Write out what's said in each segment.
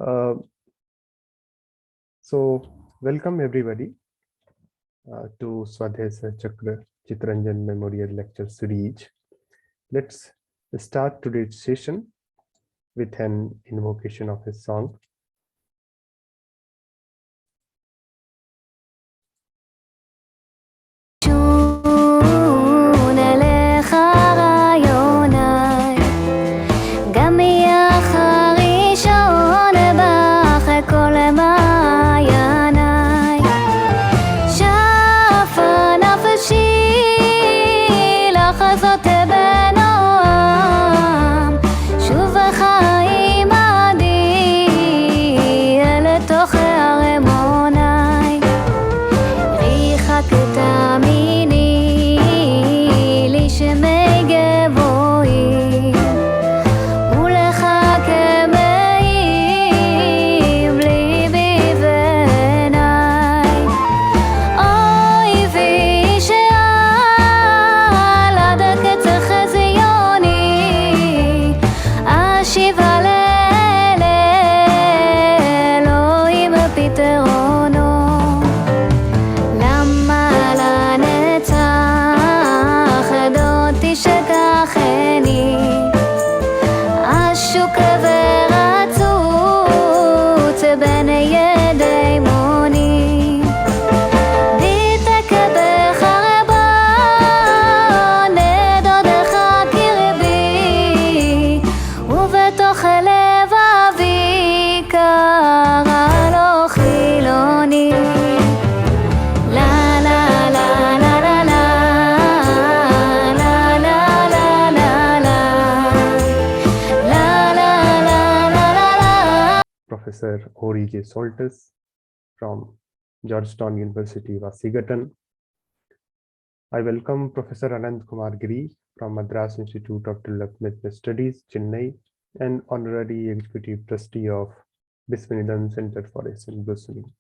Uh, so, welcome everybody to Sahachakra Chitta Ranjan Memorial Lecture Series. Let's start today's session with an invocation of his song. Professor Soltes from Georgetown University, Washington. I welcome Professor Kumar Giri from Madras Institute of Development Studies, Chennai, and Honorary Executive Trustee of Vishwaneedam Center for Asian Blossoming.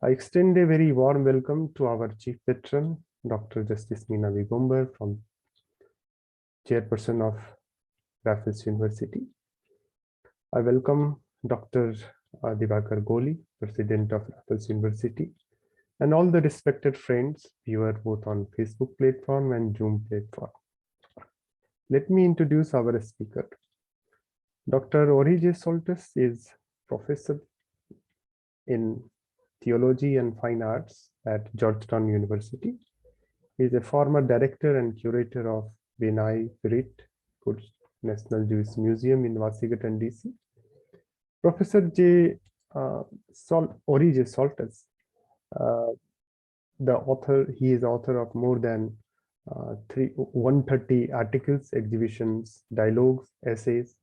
I extend a very warm welcome to our Chief Patron, Dr. Justice Meena Vigomber, from Chairperson of Raffles University. I welcome Dr. Divakar Goli, President of Raffles University, and all the respected friends, viewers both on Facebook platform and Zoom platform. Let me introduce our speaker. Dr. Soltes is Professor in Theology and Fine Arts at Georgetown University. He is a former Director and Curator of B'nai B'rith National Jewish Museum in Washington, D.C. Professor Soltes, he is author of more than 130 articles, exhibitions, dialogues, essays,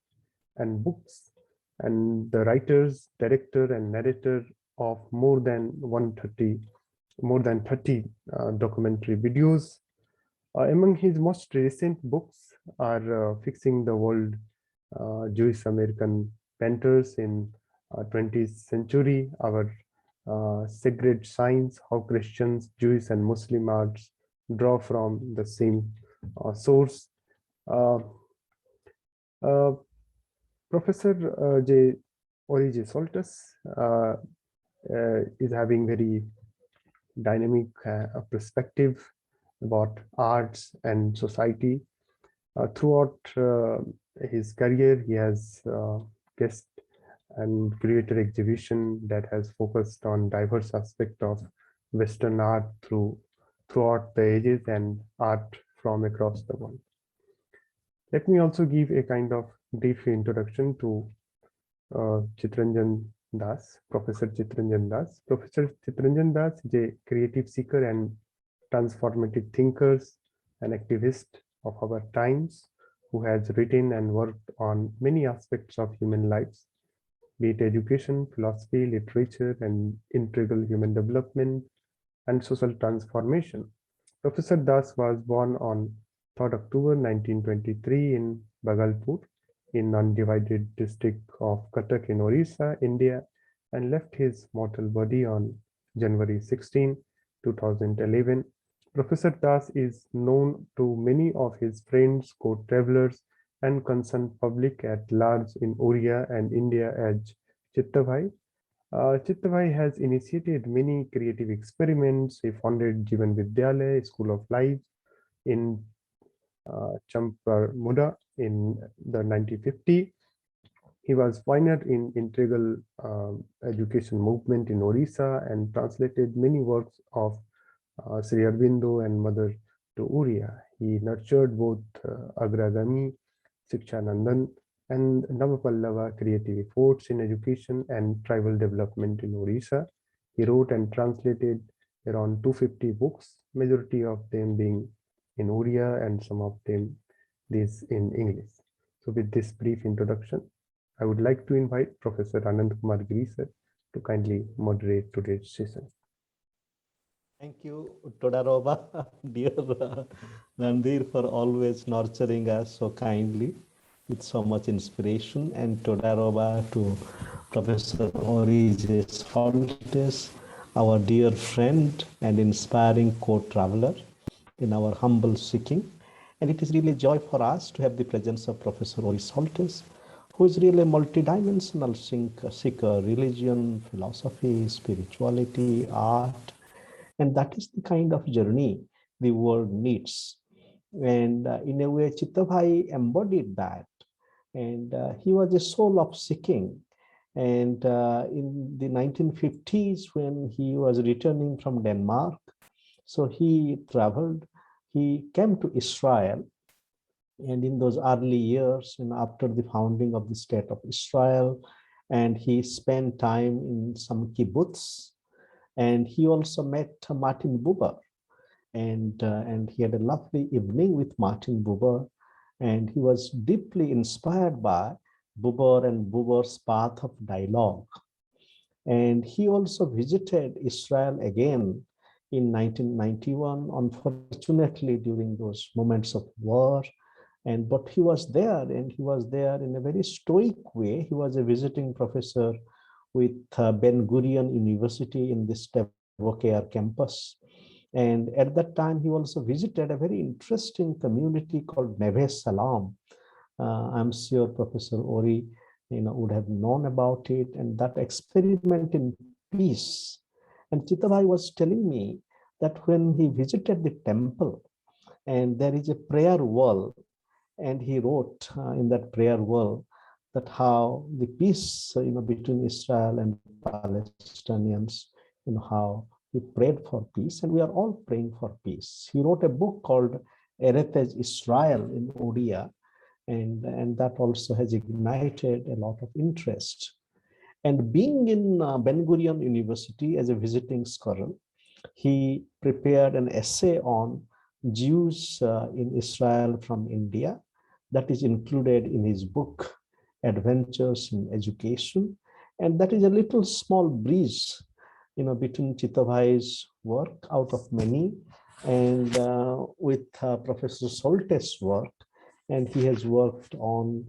and books, and the writers, director, and narrator of more than 30 documentary videos. Among his most recent books are Fixing the World, Jewish American Painters in 20th Century, Our Sacred Signs, How Christians, Jewish, and Muslim Arts Draw from the Same Source. Professor Soltes is having very dynamic perspective about arts and society. Throughout his career, he has guest and creator exhibition that has focused on diverse aspects of Western art throughout the ages and art from across the world. Let me also give a kind of brief introduction to Chitta Ranjan Das, Professor Chitta Ranjan Das. Professor Chitta Ranjan Das is a creative seeker and transformative thinker and activist of our times, who has written and worked on many aspects of human lives, be it education, philosophy, literature, and integral human development and social transformation. Professor Das was born on 3rd October 1923 in Bhagalpur, in undivided district of Cuttack in Orissa, India, and left his mortal body on January 16, 2011. Professor Das is known to many of his friends, co-travelers, and concerned public at large in Oriya and India as Chitta Bhai. Chitta Bhai has initiated many creative experiments. He founded Jivan Vidyalaya, School of Life, in Champarmuda in the 1950. He was pioneer in integral education movement in Orissa and translated many works of Sri Aurobindo and Mother to Oriya. He nurtured both Agragami, Shikshanandan, and Navapallava creative efforts in education and tribal development in Orissa. He wrote and translated around 250 books, majority of them being in Oriya and some of them these in English. So with this brief introduction, I would like to invite Professor Anand Kumar Giri sir to kindly moderate today's session. Thank you, Todaroba, dear Randhir, for always nurturing us so kindly with so much inspiration, and Todaroba to Professor Orije Soltes, our dear friend and inspiring co-traveler in our humble seeking. And it is really a joy for us to have the presence of Professor Orije Soltes, who is really a multidimensional seeker, religion, philosophy, spirituality, art, and that is the kind of journey the world needs. And in a way, Chitta Bhai embodied that. And he was a soul of seeking. And in the 1950s, when he was returning from Denmark, so he traveled, he came to Israel. And in those early years, after the founding of the state of Israel, and he spent time in some kibbutz, and he also met Martin Buber, and he had a lovely evening with Martin Buber, and he was deeply inspired by Buber and Buber's path of dialogue. And he also visited Israel again in 1991, unfortunately during those moments of war. But he was there, and he was there in a very stoic way. He was a visiting professor with Ben Gurion University in the Sde campus. And at that time, he also visited a very interesting community called Neve Salam. I'm sure Professor Ori would have known about it, and that experiment in peace. And Chitta Bhai was telling me that when he visited the temple, and there is a prayer wall, and he wrote in that prayer wall that how the peace between Israel and Palestinians, how he prayed for peace, and we are all praying for peace. He wrote a book called Eretz Israel in Odia, and that also has ignited a lot of interest. And being in Ben Gurion University as a visiting scholar, he prepared an essay on Jews in Israel from India that is included in his book, Adventures in Education. And that is a little small breeze, between Chitta Bhai's work out of many, and with Professor Soltes' work. And he has worked on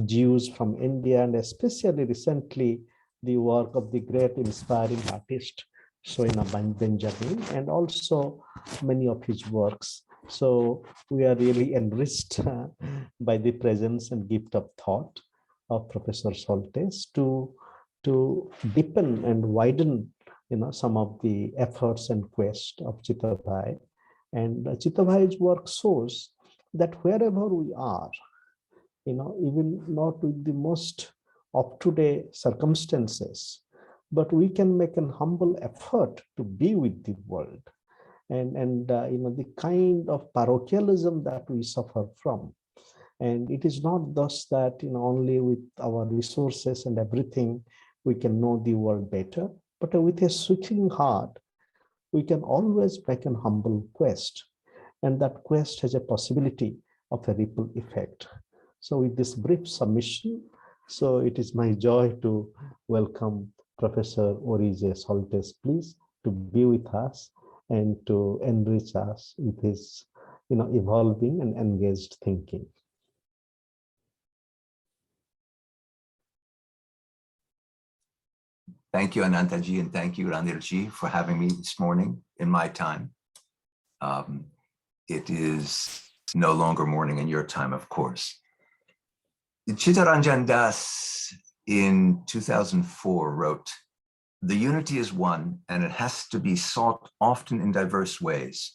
Jews from India, and especially recently, the work of the great inspiring artist, Soina Benjamin, and also many of his works. So we are really enriched by the presence and gift of thought of Professor Soltes to deepen and widen some of the efforts and quest of Chitta Bhai. And Chitta Bhai's work shows that wherever we are, even not with the most up-to-date circumstances, but we can make an humble effort to be with the world. And the kind of parochialism that we suffer from. And it is not thus that only with our resources and everything we can know the world better, but with a seeking heart, we can always make an humble quest. And that quest has a possibility of a ripple effect. So with this brief submission, so it is my joy to welcome Professor Orije Soltes, please, to be with us and to enrich us with his evolving and engaged thinking. Thank you, Ananta ji, and thank you, Randhir ji, for having me this morning in my time. It is no longer morning in your time, of course. Chitta Ranjan Das in 2004 wrote, "The unity is one, and it has to be sought often in diverse ways."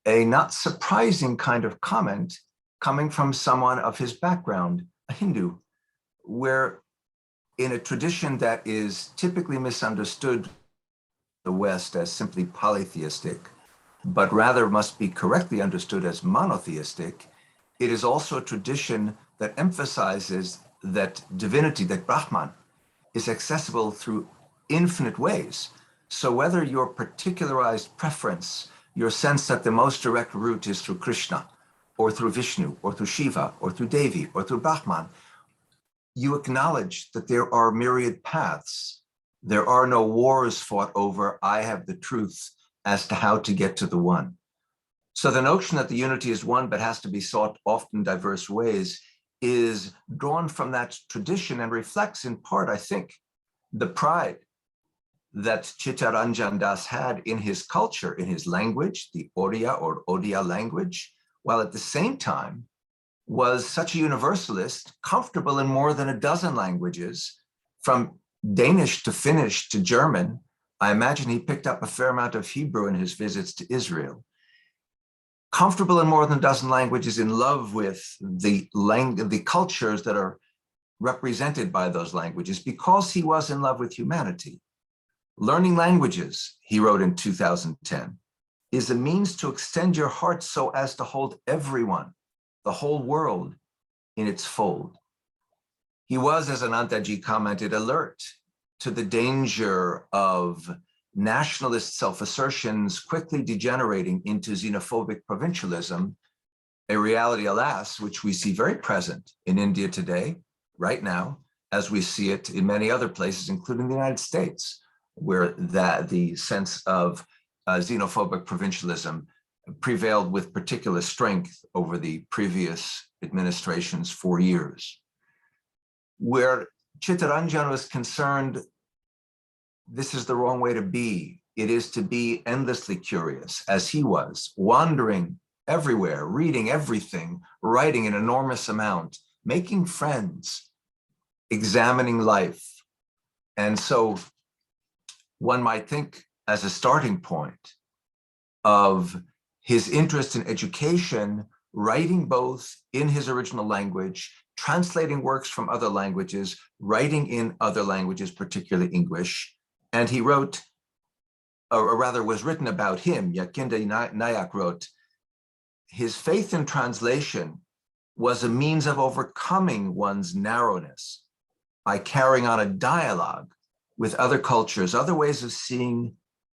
A not surprising kind of comment coming from someone of his background, a Hindu, where in a tradition that is typically misunderstood the West as simply polytheistic, but rather must be correctly understood as monotheistic, it is also a tradition that emphasizes that divinity, that Brahman, is accessible through infinite ways. So whether your particularized preference, your sense that the most direct route is through Krishna, or through Vishnu, or through Shiva, or through Devi, or through Brahman, you acknowledge that there are myriad paths. There are no wars fought over, I have the truth as to how to get to the one. So the notion that the unity is one but has to be sought often diverse ways is drawn from that tradition and reflects in part, I think, the pride that Chitta Ranjan Das had in his culture, in his language, the Oriya or Odia language, while at the same time was such a universalist, comfortable in more than a dozen languages, from Danish to Finnish to German. I imagine he picked up a fair amount of Hebrew in his visits to Israel. Comfortable in more than a dozen languages, in love with the cultures that are represented by those languages, because he was in love with humanity. Learning languages, he wrote in 2010, is a means to extend your heart so as to hold everyone, the whole world, in its fold. He was, as Ananta commented, alert to the danger of nationalist self-assertions quickly degenerating into xenophobic provincialism, a reality, alas, which we see very present in India today, right now, as we see it in many other places, including the United States, where the sense of xenophobic provincialism prevailed with particular strength over the previous administration's 4 years. Where Chitta Ranjan was concerned, this is the wrong way to be. It is to be endlessly curious, as he was, wandering everywhere, reading everything, writing an enormous amount, making friends, examining life. And so one might think, as a starting point, of his interest in education, writing both in his original language, translating works from other languages, writing in other languages, particularly English. And he wrote, or rather was written about him, Yakinda Nayak wrote, his faith in translation was a means of overcoming one's narrowness by carrying on a dialogue with other cultures, other ways of seeing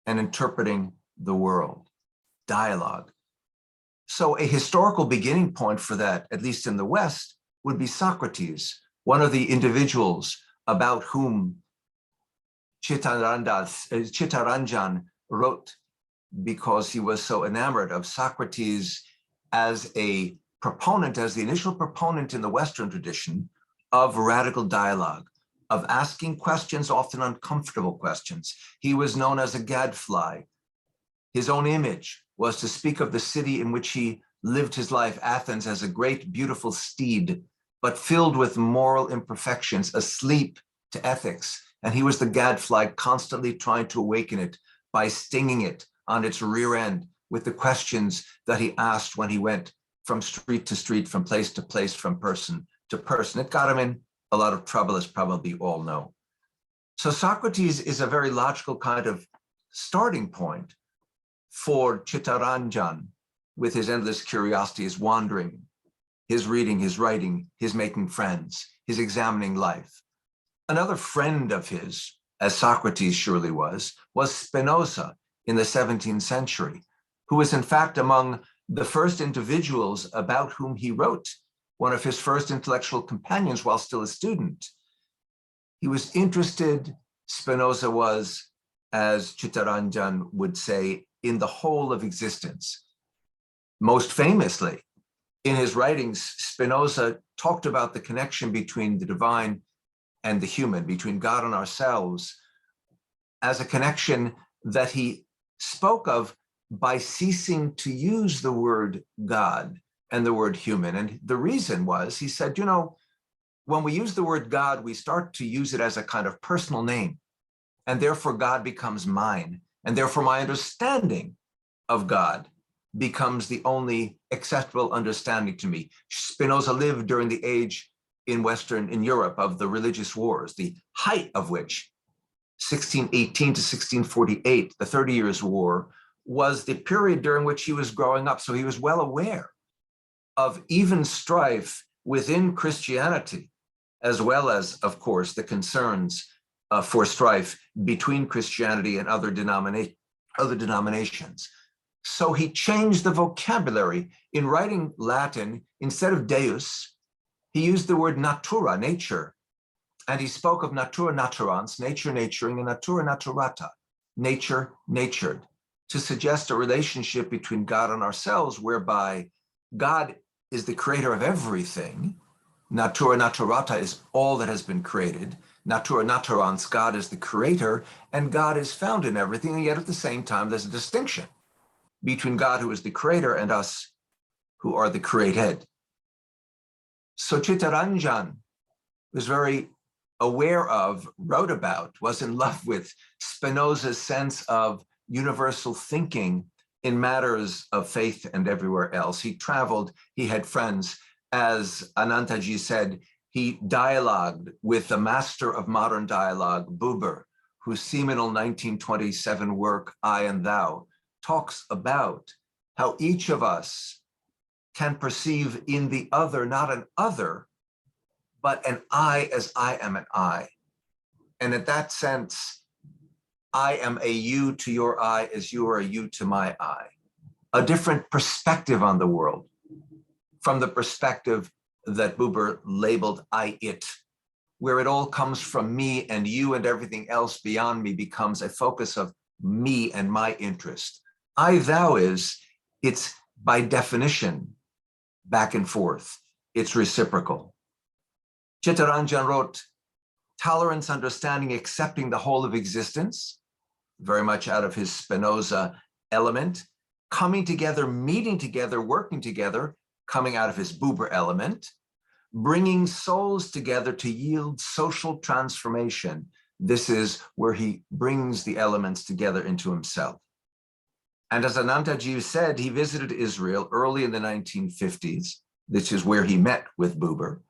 and interpreting the world. Dialogue. So a historical beginning point for that, at least in the West, would be Socrates, one of the individuals about whom Chitta Ranjan wrote, because he was so enamored of Socrates as a proponent, as the initial proponent in the Western tradition of radical dialogue, of asking questions, often uncomfortable questions. He was known as a gadfly. His own image was to speak of the city in which he lived his life, Athens, as a great, beautiful steed, but filled with moral imperfections, asleep to ethics. And he was the gadfly, constantly trying to awaken it by stinging it on its rear end with the questions that he asked when he went from street to street, from place to place, from person to person. It got him in a lot of trouble, as probably you all know. So Socrates is a very logical kind of starting point for Chitta Ranjan, with his endless curiosity, his wandering, his reading, his writing, his making friends, his examining life. Another friend of his, as Socrates surely was Spinoza in the 17th century, who was in fact among the first individuals about whom he wrote, one of his first intellectual companions while still a student. He was interested, Spinoza was, as Chitta Ranjan would say, in the whole of existence. Most famously, in his writings, Spinoza talked about the connection between the divine and the human, between God and ourselves, as a connection that he spoke of by ceasing to use the word God and the word human. And the reason was, he said, you know, when we use the word God, we start to use it as a kind of personal name. And therefore God becomes mine. And therefore my understanding of God becomes the only acceptable understanding to me. Spinoza lived during the age in Europe of the religious wars, the height of which, 1618 to 1648, the 30 Years' War, was the period during which he was growing up. So he was well aware of even strife within Christianity, as well as, of course, the concerns for strife between Christianity and other denominations. So he changed the vocabulary. In writing Latin, instead of deus, he used the word natura, nature. And he spoke of natura naturans, nature naturing, and natura naturata, nature natured, to suggest a relationship between God and ourselves, whereby God is the creator of everything. Natura naturata is all that has been created. Natura naturans, God is the creator, and God is found in everything. And yet at the same time, there's a distinction between God, who is the creator, and us, who are the created. So Chitta Ranjan was very aware of, wrote about, was in love with Spinoza's sense of universal thinking in matters of faith and everywhere else. He traveled, he had friends. As Ananta ji said, he dialogued with the master of modern dialogue, Buber, whose seminal 1927 work, I and Thou, talks about how each of us can perceive in the other, not an other, but an I as I am an I. And in that sense, I am a you to your I as you are a you to my I. A different perspective on the world from the perspective that Buber labeled I, it, where it all comes from me, and you and everything else beyond me becomes a focus of me and my interest. I, thou is, it's by definition back and forth. It's reciprocal. Chitta Ranjan wrote, tolerance, understanding, accepting the whole of existence, very much out of his Spinoza element, coming together, meeting together, working together, coming out of his Buber element, bringing souls together to yield social transformation. This is where he brings the elements together into himself. And as Ananta ji said, he visited Israel early in the 1950s. This is where he met with Buber.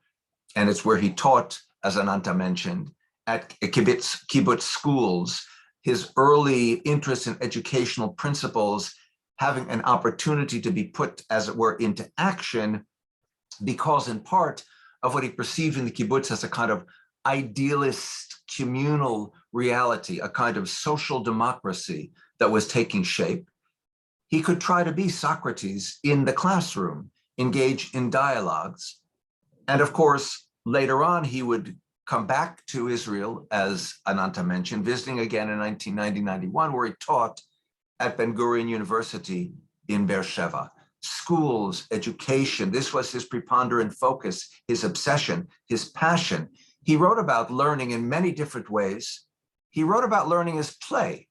And it's where he taught, as Ananta mentioned, at kibbutz schools, his early interest in educational principles having an opportunity to be put, as it were, into action, because in part of what he perceived in the kibbutz as a kind of idealist communal reality, a kind of social democracy that was taking shape. He could try to be Socrates in the classroom, engage in dialogues. And of course, later on, he would come back to Israel, as Ananta mentioned, visiting again in 1990-91, where he taught at Ben-Gurion University in Beersheba. Schools, education, this was his preponderant focus, his obsession, his passion. He wrote about learning in many different ways. He wrote about learning as play,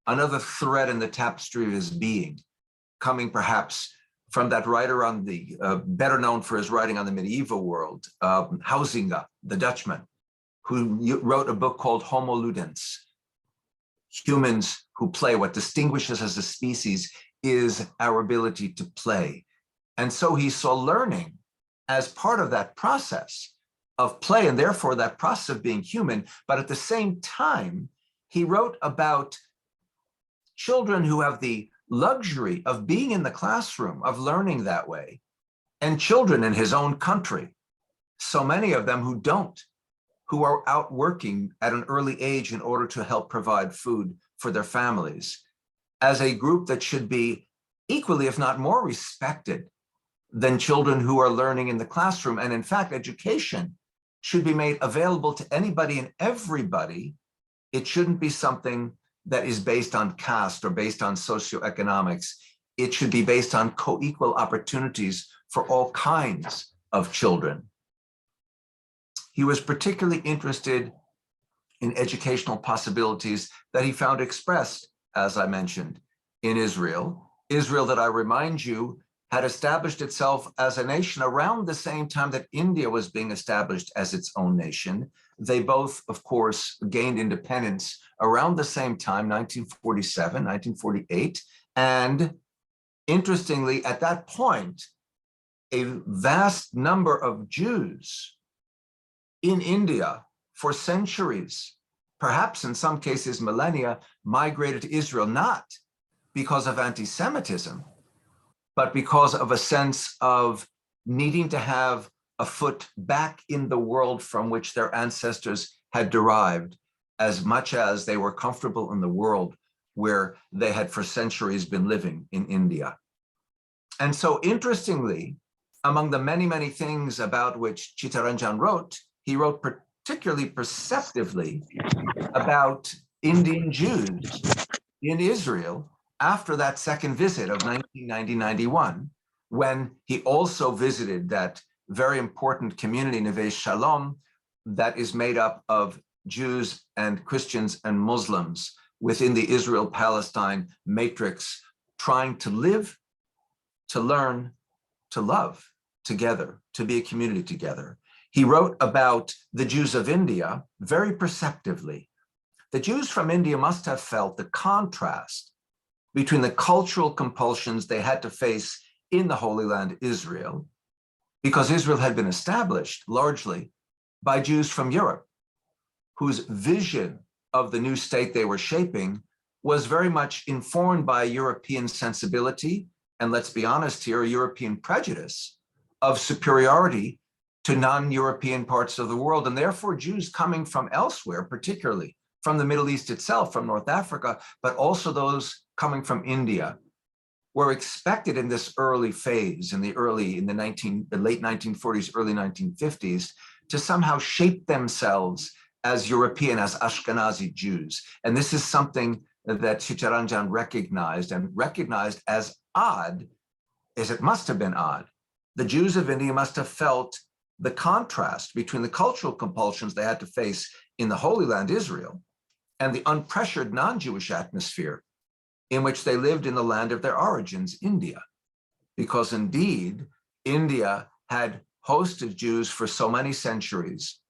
another thread in the tapestry of his being, coming perhaps from that writer on the, better known for his writing on the medieval world, Huizinga, the Dutchman, who wrote a book called Homo Ludens, humans who play. What distinguishes us as a species is our ability to play. And so he saw learning as part of that process of play, and therefore that process of being human. But at the same time, he wrote about children who have the luxury of being in the classroom, of learning that way, and children in his own country, so many of them who don't, who are out working at an early age in order to help provide food for their families, as a group that should be equally, if not more, respected than children who are learning in the classroom. And in fact, education should be made available to anybody and everybody. It shouldn't be something that is based on caste or based on socioeconomics. It should be based on co-equal opportunities for all kinds of children. He was particularly interested in educational possibilities that he found expressed, as I mentioned, in Israel. Israel, that I remind you, had established itself as a nation around the same time that India was being established as its own nation. They both, of course, gained independence around the same time, 1947, 1948. And interestingly, at that point, a vast number of Jews in India for centuries, perhaps in some cases millennia, migrated to Israel, not because of anti-Semitism, but because of a sense of needing to have a foot back in the world from which their ancestors had derived, as much as they were comfortable in the world where they had for centuries been living in India. And so interestingly, among the many, many things about which Chitta Ranjan wrote, he wrote particularly perceptively about Indian Jews in Israel after that second visit of 1990-91, when he also visited that very important community, Neve Shalom, that is made up of Jews and Christians and Muslims within the Israel-Palestine matrix, trying to live, to learn, to love together, to be a community together. He wrote about the Jews of India very perceptively. The Jews from India must have felt the contrast between the cultural compulsions they had to face in the Holy Land, Israel, because Israel had been established largely by Jews from Europe, whose vision of the new state they were shaping was very much informed by European sensibility, and let's be honest here, European prejudice of superiority to non-European parts of the world. And therefore, Jews coming from elsewhere, particularly from the Middle East itself, from North Africa, but also those coming from India, were expected in this early phase, in the late 1940s, early 1950s, to somehow shape themselves as European, as Ashkenazi Jews. And this is something that Chitta Ranjan recognized, and recognized as odd, as it must have been odd. The Jews of India must have felt the contrast between the cultural compulsions they had to face in the Holy Land, Israel, and the unpressured non-Jewish atmosphere in which they lived in the land of their origins, India. Because indeed, India had hosted Jews for so many centuries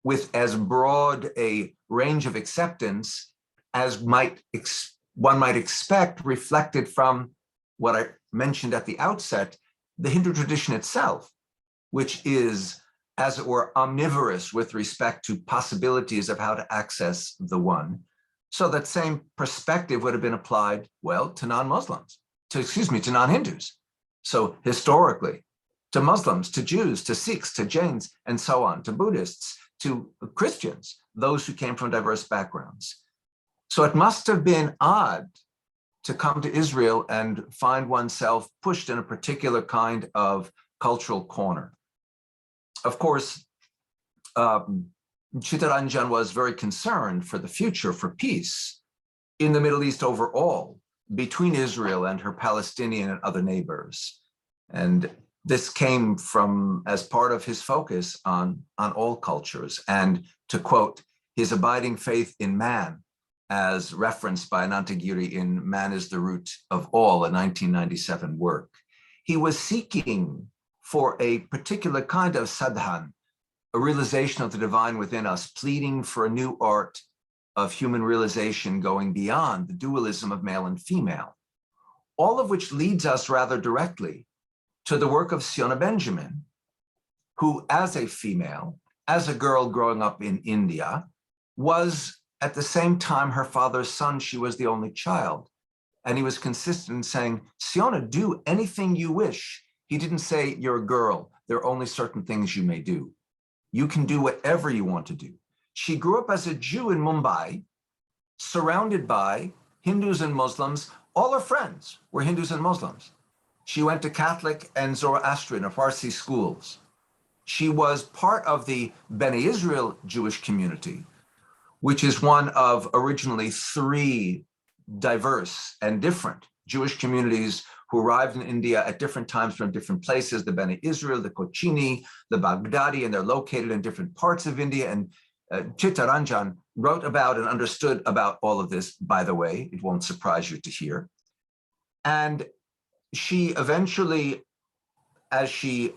with as broad a range of acceptance as one might expect, reflected from what I mentioned at the outset, the Hindu tradition itself, which is, as it were, omnivorous with respect to possibilities of how to access the one. So that same perspective would have been applied, well, to non-Muslims, to non-Hindus. So historically, to Muslims, to Jews, to Sikhs, to Jains, and so on, to Buddhists, to Christians, those who came from diverse backgrounds. So it must have been odd to come to Israel and find oneself pushed in a particular kind of cultural corner. Of course, Chitta Ranjan was very concerned for the future, for peace in the Middle East overall, between Israel and her Palestinian and other neighbors. And this came from, as part of his focus on all cultures, and to quote, his abiding faith in man, as referenced by Ananta Giri in Man is the Root of All, a 1997 work. He was seeking for a particular kind of sadhan, a realization of the divine within us, pleading for a new art of human realization going beyond the dualism of male and female, all of which leads us rather directly to the work of Siona Benjamin, who as a female, as a girl growing up in India, was at the same time her father's son. She was the only child. And he was consistent in saying, Siona, do anything you wish. He didn't say, you're a girl, there are only certain things you may do. You can do whatever you want to do. She grew up as a Jew in Mumbai, surrounded by Hindus and Muslims. All her friends were Hindus and Muslims. She went to Catholic and Zoroastrian or Farsi schools. She was part of the Bene Israel Jewish community, which is one of originally 3 diverse and different Jewish communities who arrived in India at different times from different places, the Bene Israel, the Kochini, the Baghdadi, and they're located in different parts of India. And Chitta Ranjan wrote about and understood about all of this, by the way. It won't surprise you to hear. And she eventually, as she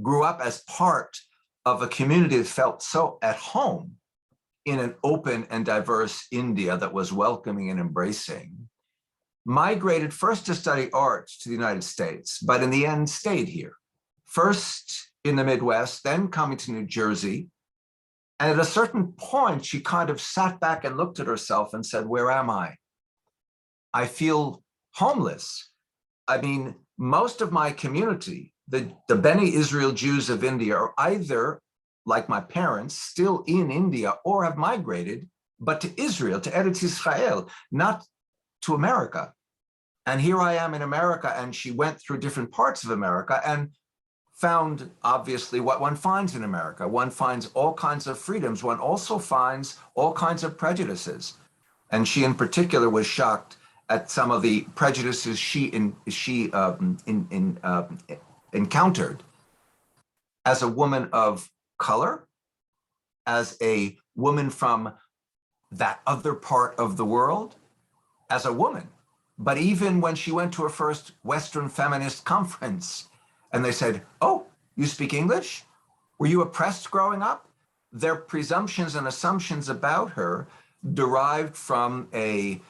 grew up as part of a community that felt so at home in an open and diverse India that was welcoming and embracing, migrated first to study arts to the United States, but in the end stayed here. First in the Midwest, then coming to New Jersey. And at a certain point, she kind of sat back and looked at herself and said, where am I? I feel homeless. I mean, most of my community, the Bene Israel Jews of India, are either, like my parents, still in India or have migrated, but to Israel, to Eretz Israel, not to America. And here I am in America, and she went through different parts of America and found, obviously, what one finds in America. One finds all kinds of freedoms. One also finds all kinds of prejudices. And she in particular was shocked at some of the prejudices she encountered as a woman of color, as a woman from that other part of the world, as a woman. But even when she went to her first Western feminist conference, and they said, oh, you speak English? Were you oppressed growing up? Their presumptions and assumptions about her derived from a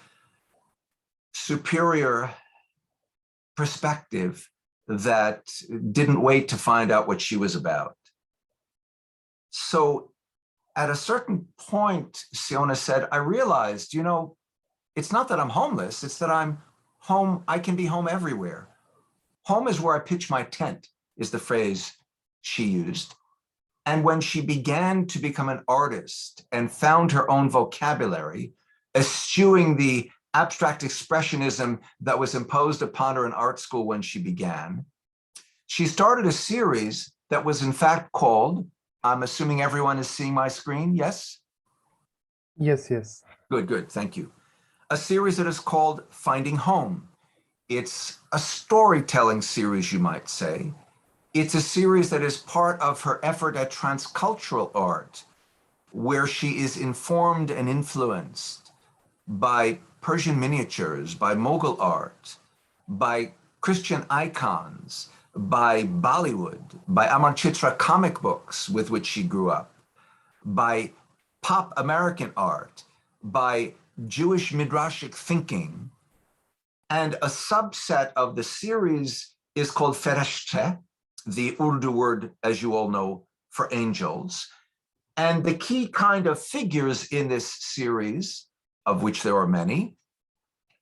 superior perspective that didn't wait to find out what she was about. So at a certain point, Siona said, I realized, you know, it's not that I'm homeless, it's that I'm home, I can be home everywhere. Home is where I pitch my tent, is the phrase she used. And when she began to become an artist and found her own vocabulary, eschewing the abstract expressionism that was imposed upon her in art school when she began, she started a series that was in fact called, I'm assuming everyone is seeing my screen, yes? Yes, yes. Good, good, thank you. A series that is called Finding Home. It's a storytelling series, you might say. It's a series that is part of her effort at transcultural art, where she is informed and influenced by Persian miniatures, by Mughal art, by Christian icons, by Bollywood, by Amar Chitra comic books with which she grew up, by pop American art, by Jewish midrashic thinking. And a subset of the series is called Fereshteh, the Urdu word, as you all know, for angels. And the key kind of figures in this series, of which there are many,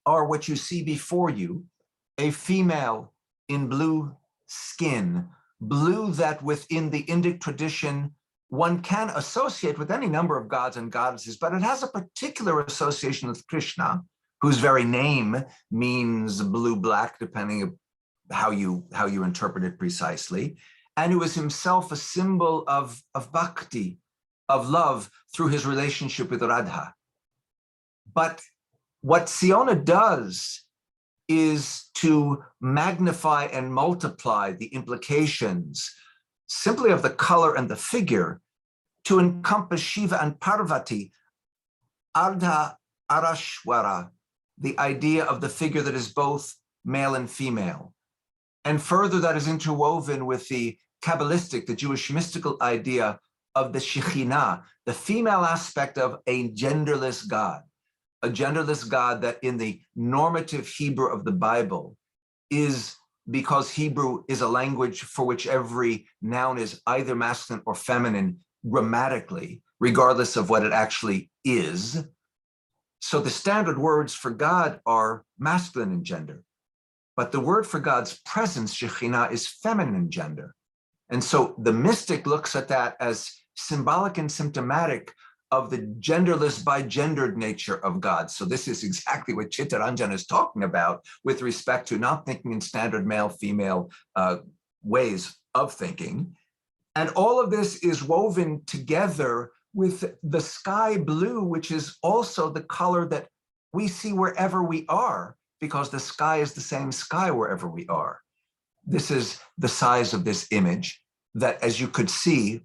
are what you see before you, a female in blue skin, blue that within the Indic tradition, one can associate with any number of gods and goddesses, but it has a particular association with Krishna, whose very name means blue-black, depending on how you interpret it precisely, and who is himself a symbol of bhakti, of love, through his relationship with Radha. But what Siona does is to magnify and multiply the implications simply of the color and the figure to encompass Shiva and Parvati, Ardha Arashwara, the idea of the figure that is both male and female. And further, that is interwoven with the Kabbalistic, the Jewish mystical idea of the Shekhinah, the female aspect of a genderless God that in the normative Hebrew of the Bible is, because Hebrew is a language for which every noun is either masculine or feminine grammatically, regardless of what it actually is. So the standard words for God are masculine in gender, but the word for God's presence, Shekhinah, is feminine in gender. And so the mystic looks at that as symbolic and symptomatic of the genderless, bi-gendered nature of God. So this is exactly what Chitta Ranjan is talking about with respect to not thinking in standard male-female ways of thinking. And all of this is woven together with the sky blue, which is also the color that we see wherever we are, because the sky is the same sky wherever we are. This is the size of this image that, as you could see,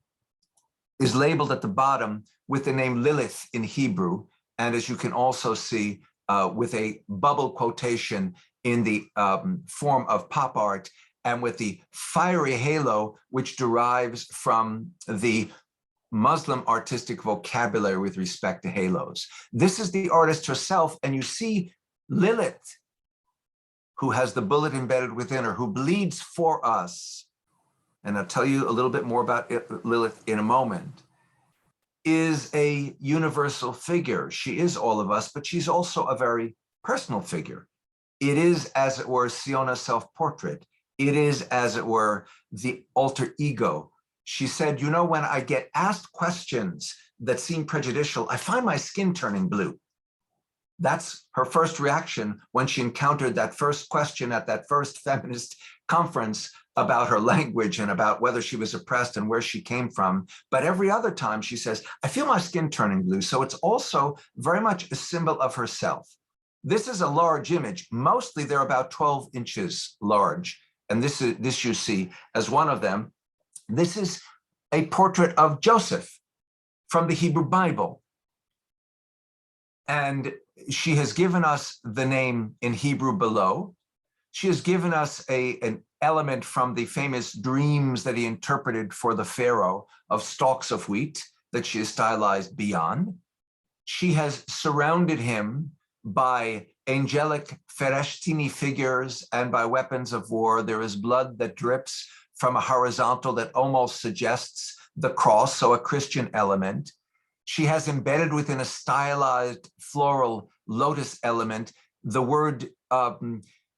is labeled at the bottom with the name Lilith in Hebrew, and as you can also see with a bubble quotation in the form of pop art, and with the fiery halo, which derives from the Muslim artistic vocabulary with respect to halos. This is the artist herself, and you see Lilith, who has the bullet embedded within her, who bleeds for us. And I'll tell you a little bit more about Lilith in a moment, is a universal figure. She is all of us, but she's also a very personal figure. It is, as it were, Siona's self-portrait. It is, as it were, the alter ego. She said, you know, when I get asked questions that seem prejudicial, I find my skin turning blue. That's her first reaction when she encountered that first question at that first feminist conference about her language and about whether she was oppressed and where she came from. But every other time she says, I feel my skin turning blue. So it's also very much a symbol of herself. This is a large image. Mostly they're about 12 inches large. And this you see as one of them. This is a portrait of Joseph from the Hebrew Bible. And she has given us the name in Hebrew below. She has given us an element from the famous dreams that he interpreted for the Pharaoh of stalks of wheat that she has stylized beyond. She has surrounded him by angelic Fereshtini figures and by weapons of war. There is blood that drips from a horizontal that almost suggests the cross, so a Christian element. She has embedded within a stylized floral lotus element the word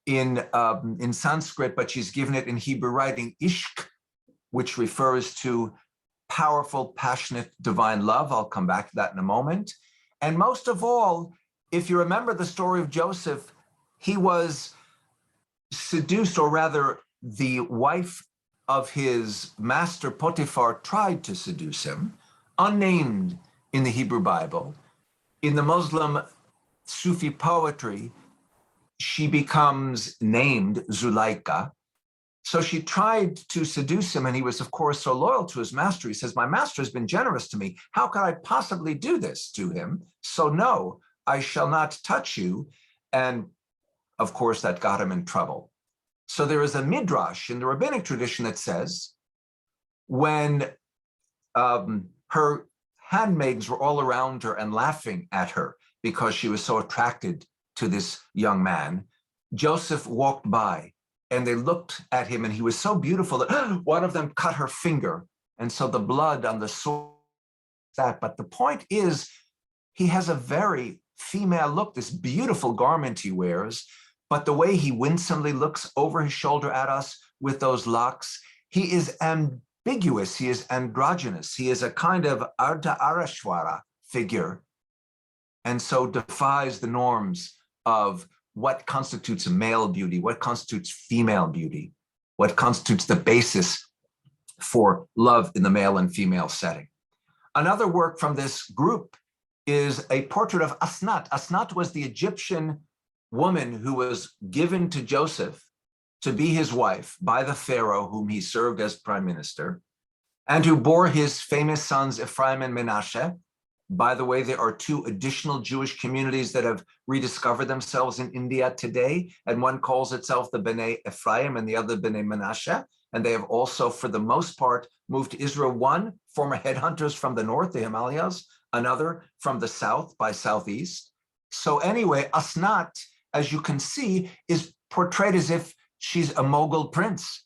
in Sanskrit, but she's given it in Hebrew writing, ishq, which refers to powerful, passionate, divine love. I'll come back to that in a moment. And most of all, if you remember the story of Joseph, he was seduced, or rather the wife of his master Potiphar tried to seduce him, unnamed in the Hebrew Bible. In the Muslim Sufi poetry, she becomes named Zuleika. So she tried to seduce him, and he was, of course, so loyal to his master. He says, my master has been generous to me. How could I possibly do this to him? So no, I shall not touch you. And of course, that got him in trouble. So there is a midrash in the rabbinic tradition that says, when her handmaids were all around her and laughing at her because she was so attracted to this young man, Joseph walked by and they looked at him, and he was so beautiful that one of them cut her finger. And so the blood on the sword, that. But the point is, he has a very female look, this beautiful garment he wears, but the way he winsomely looks over his shoulder at us with those locks, he is ambiguous, he is androgynous, he is a kind of Ardha Arashwara figure, and so defies the norms of what constitutes a male beauty, what constitutes female beauty, what constitutes the basis for love in the male and female setting. Another work from this group is a portrait of Asnat. Asnat was the Egyptian woman who was given to Joseph to be his wife by the Pharaoh whom he served as prime minister, and who bore his famous sons Ephraim and Menashe. By the way, there are two additional Jewish communities that have rediscovered themselves in India today, and one calls itself the Bnei Ephraim and the other Bnei Menashe, and they have also, for the most part, moved to Israel. One, former headhunters from the north, the Himalayas, another from the south by southeast. So anyway, Asnat, as you can see, is portrayed as if she's a Mughal prince,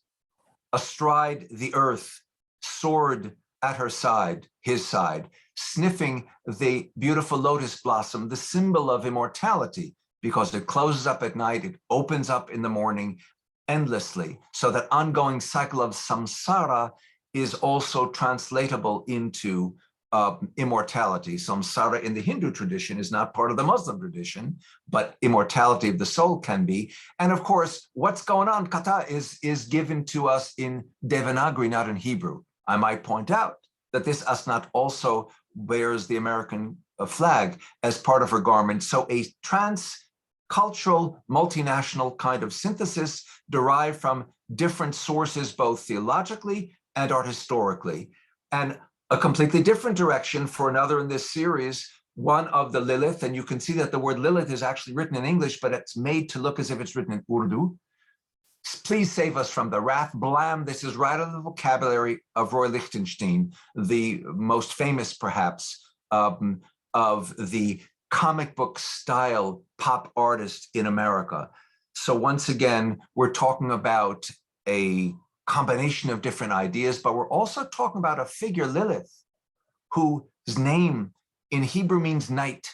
astride the earth, sword at her side, his side, sniffing the beautiful lotus blossom, the symbol of immortality, because it closes up at night, it opens up in the morning endlessly. So that ongoing cycle of samsara is also translatable into immortality. Samsara in the Hindu tradition is not part of the Muslim tradition, but immortality of the soul can be. And of course, what's going on, kata, is given to us in Devanagari, not in Hebrew. I might point out that this Asnat also bears the American flag as part of her garment. So a trans-cultural, multinational kind of synthesis derived from different sources, both theologically and art historically. And a completely different direction for another in this series, one of the Lilith, and you can see that the word Lilith is actually written in English, but it's made to look as if it's written in Urdu. Please save us from the wrath. Blam, this is right out of the vocabulary of Roy Lichtenstein, the most famous, perhaps, of the comic book style pop artist in America. So once again, we're talking about a combination of different ideas, but we're also talking about a figure, Lilith, whose name in Hebrew means night.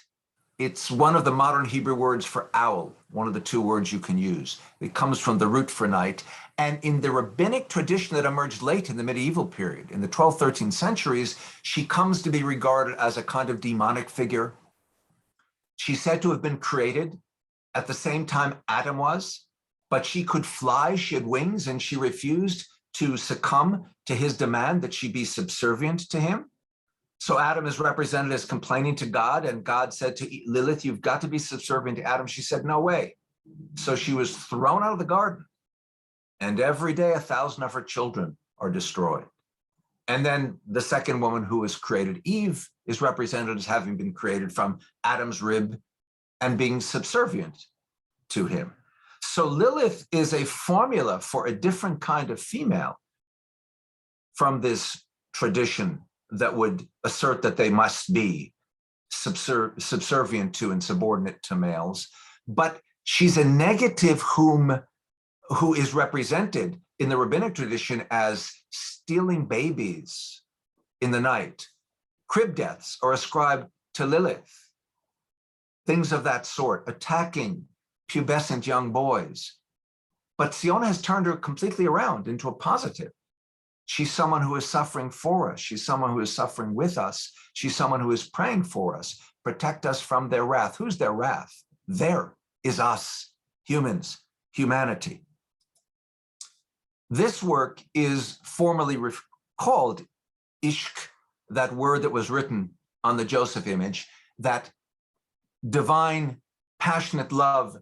It's one of the modern Hebrew words for owl, one of the two words you can use. It comes from the root for night. And in the rabbinic tradition that emerged late in the medieval period, in the 12th, 13th centuries, she comes to be regarded as a kind of demonic figure. She's said to have been created at the same time Adam was, but she could fly, she had wings, and she refused to succumb to his demand that she be subservient to him. So Adam is represented as complaining to God, and God said to Lilith, you've got to be subservient to Adam. She said, no way. So she was thrown out of the garden, and every day 1,000 of her children are destroyed. And then the second woman who was created, Eve, is represented as having been created from Adam's rib and being subservient to him. So Lilith is a formula for a different kind of female from this tradition that would assert that they must be subservient to and subordinate to males. But she's a negative who is represented in the rabbinic tradition as stealing babies in the night. Crib deaths are ascribed to Lilith. Things of that sort, attacking pubescent young boys. But Siona has turned her completely around into a positive. She's someone who is suffering for us. She's someone who is suffering with us. She's someone who is praying for us. Protect us from their wrath. Who's their wrath? There is us, humans, humanity. This work is formally called Ishq, that word that was written on the Joseph image, that divine, passionate love.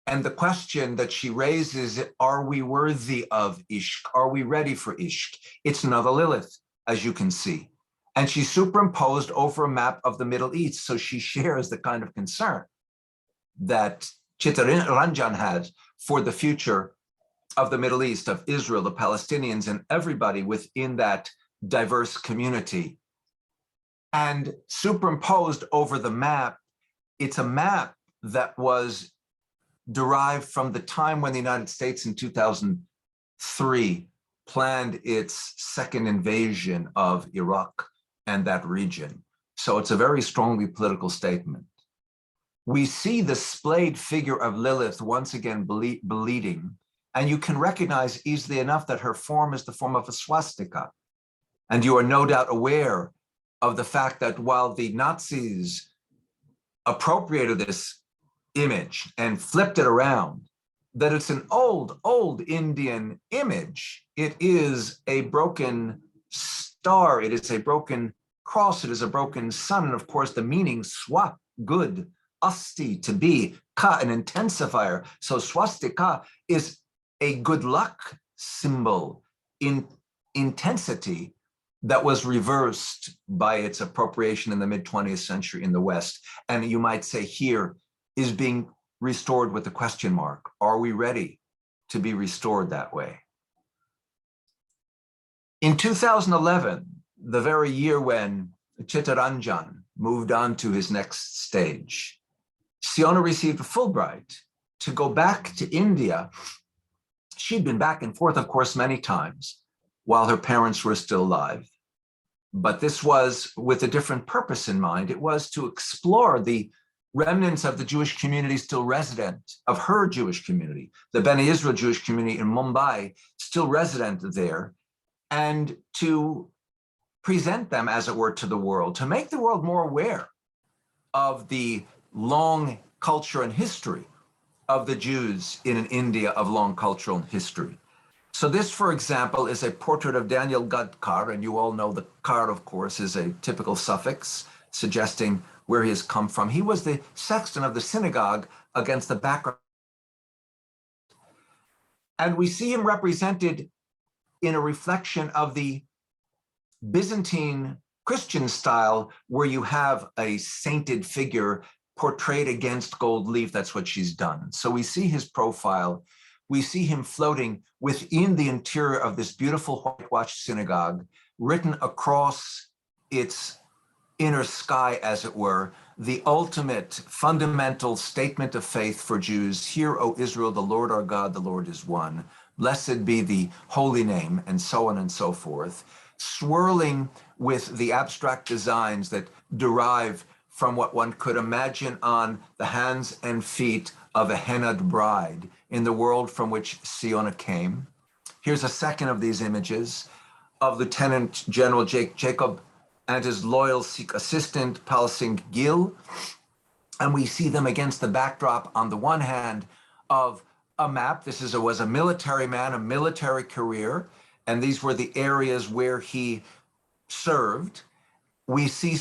And the question that she raises, are we worthy of Ishq? Are we ready for Ishq? It's another Lilith, as you can see. And she's superimposed over a map of the Middle East. So she shares the kind of concern that Chitta Ranjan had for the future of the Middle East, of Israel, the Palestinians, and everybody within that diverse community. And superimposed over the map, it's a map that was derived from the time when the United States in 2003 planned its second invasion of Iraq and that region. So it's a very strongly political statement. We see the splayed figure of Lilith once again bleeding, and you can recognize easily enough that her form is the form of a swastika. And you are no doubt aware of the fact that while the Nazis appropriated this image and flipped it around, that it's an old Indian image. It is a broken star, it is a broken cross, it is a broken sun, and of course the meaning swa, good, asti, to be, ka, an intensifier. So swastika is a good luck symbol in intensity that was reversed by its appropriation in the mid-20th century in the West. And you might say here is being restored with a question mark. Are we ready to be restored that way? In 2011, the very year when Chitta Ranjan moved on to his next stage, Siona received a Fulbright to go back to India. She'd been back and forth, of course, many times while her parents were still alive. But this was with a different purpose in mind. It was to explore the remnants of the Jewish community still resident, of her Jewish community, the Bnei Israel Jewish community in Mumbai, still resident there, and to present them, as it were, to the world, to make the world more aware of the long culture and history of the Jews in an India of long cultural history. So this, for example, is a portrait of Daniel Gadkar, and you all know the kar, of course, is a typical suffix suggesting where he has come from. He was the sexton of the synagogue against the background. And we see him represented in a reflection of the Byzantine Christian style where you have a sainted figure portrayed against gold leaf. That's what she's done. So we see his profile. We see him floating within the interior of this beautiful whitewashed synagogue, written across its inner sky, as it were, the ultimate fundamental statement of faith for Jews. Hear, O Israel, the Lord our God, the Lord is one. Blessed be the holy name, and so on and so forth, swirling with the abstract designs that derive from what one could imagine on the hands and feet of a hennaed bride in the world from which Siona came. Here's a second of these images of Lieutenant General Jacob and his loyal Sikh assistant, Pal Singh Gill. And we see them against the backdrop, on the one hand, of a map. This was a military man, a military career, and these were the areas where he served. We see